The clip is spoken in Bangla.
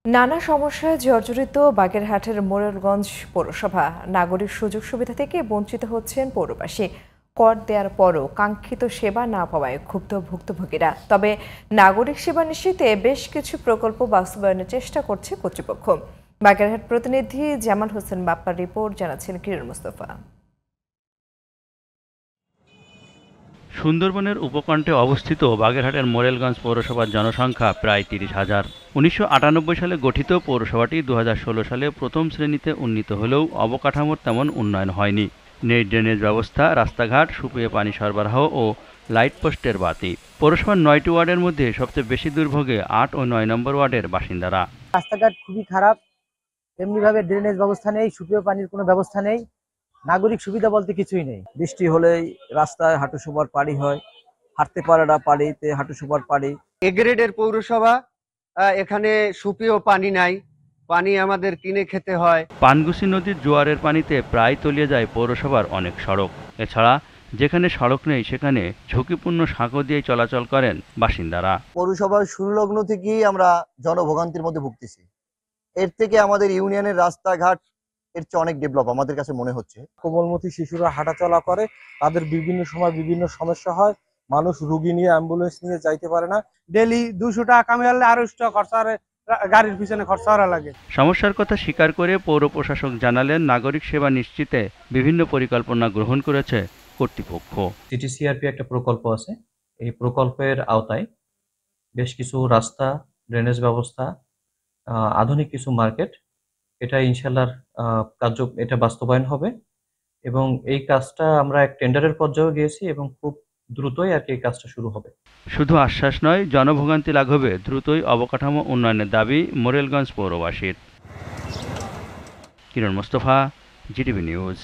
নানা সমস্যায় জর্জরিত বাগেরহাটের মোরেলগঞ্জ পৌরসভা নাগরিক সুযোগ সুবিধা থেকে বঞ্চিত হচ্ছেন পৌরবাসী। কর দেওয়ার পরও কাঙ্ক্ষিত সেবা না পাওয়ায় ক্ষুব্ধ ভুক্তভোগীরা। তবে নাগরিক সেবা নিশ্চিতে বেশ কিছু প্রকল্প বাস্তবায়নের চেষ্টা করছে কর্তৃপক্ষ। বাগেরহাট প্রতিনিধি জামাল হোসেন বাপ্পার রিপোর্ট, জানাচ্ছেন কিরণ মুস্তফা। সুন্দরবনের উপকণ্ঠে অবস্থিত বাগেরহাটের মোরেলগঞ্জ পৌরসভার জনসংখ্যা প্রায় ৩০,০০০। ১৯৯৮ সালে গঠিত পৌরসভাটি ২০১৬ সালে প্রথম শ্রেণীতে উন্নীত হলেও অবকাঠামোর তেমন উন্নয়ন হয়নি। নেই ড্রেনেজ ব্যবস্থা, রাস্তাঘাট, সুপেয় পানি সরবরাহ ও লাইট পোস্টের বাতি। পৌরসভার ৯টি ওয়ার্ডের মধ্যে সবচেয়ে বেশি দুর্ভোগে ৮ ও ৯ নম্বর ওয়ার্ডের বাসিন্দারা। রাস্তাঘাট খুবই খারাপ, এমনিভাবে ড্রেনেজ ব্যবস্থা নেই, সুপেয় পানির কোনো ব্যবস্থা নেই, নাগরিক সুবিধা বলতে কিছুই নেই। বৃষ্টি হলেই রাস্তায় হাঁটুসোপার পানি হয়, হাঁটতে পারে না, পানিতে হাঁটুসোপার পানি। এ গ্রেডের পৌরসভা, এখানে সুপেয় পানি নাই, পানি আমাদের কিনে খেতে হয়। পানগুসি নদীর জোয়ারের পানিতে প্রায় তলিয়ে যায় পৌরসভার অনেক সড়ক। এছাড়া যেখানে সড়ক নেই সেখানে ঝুঁকিপূর্ণ সাঁকো দিয়ে চলাচল করেন বাসিন্দারা। পৌরসভার সংলগ্ন থেকেই আমরা জনভোগান্তির মধ্যে ভুগতেছি। এর থেকে আমাদের ইউনিয়নের রাস্তাঘাট এর চেয়ে অনেক ডেভেলপ আমাদের কাছে মনে হচ্ছে। কোমলমতি শিশুরা হাঁটাচলা করে, তাদের বিভিন্ন সময় বিভিন্ন সমস্যা হয়। মানুষ রুগী নিয়ে অ্যাম্বুলেন্স নিয়ে যাইতে পারে না। ডেলি 200 টাকা কামাইলে আরো এক্সট্রা খরচা, গাড়ির পিছনে খরচা করা লাগে। সমস্যার কথা স্বীকার করে পৌর প্রশাসক জানালেন, নাগরিক সেবা নিশ্চিতে বিভিন্ন পরিকল্পনা গ্রহণ করেছে কর্তৃপক্ষ। সিটিসিআরপি একটা প্রকল্প আছে, এই প্রকল্পের আওতায় বেশ কিছু রাস্তা, ড্রেনেজ ব্যবস্থা, আধুনিক কিছু মার্কেট, এটা ইনশাল্লাহ এটা বাস্তবায়ন হবে এবং এই কাজটা আমরা এক টেন্ডারের পর্যায়ে গিয়েছি এবং খুব দ্রুতই আর কি এই কাজটা শুরু হবে। শুধু আশ্বাস নয়, জনভোগান্তি লাঘবে দ্রুতই অবকাঠামো উন্নয়নের দাবি মোরেলগঞ্জ পৌরবাসীর। কিরণ মুস্তফা, জিটিভি নিউজ।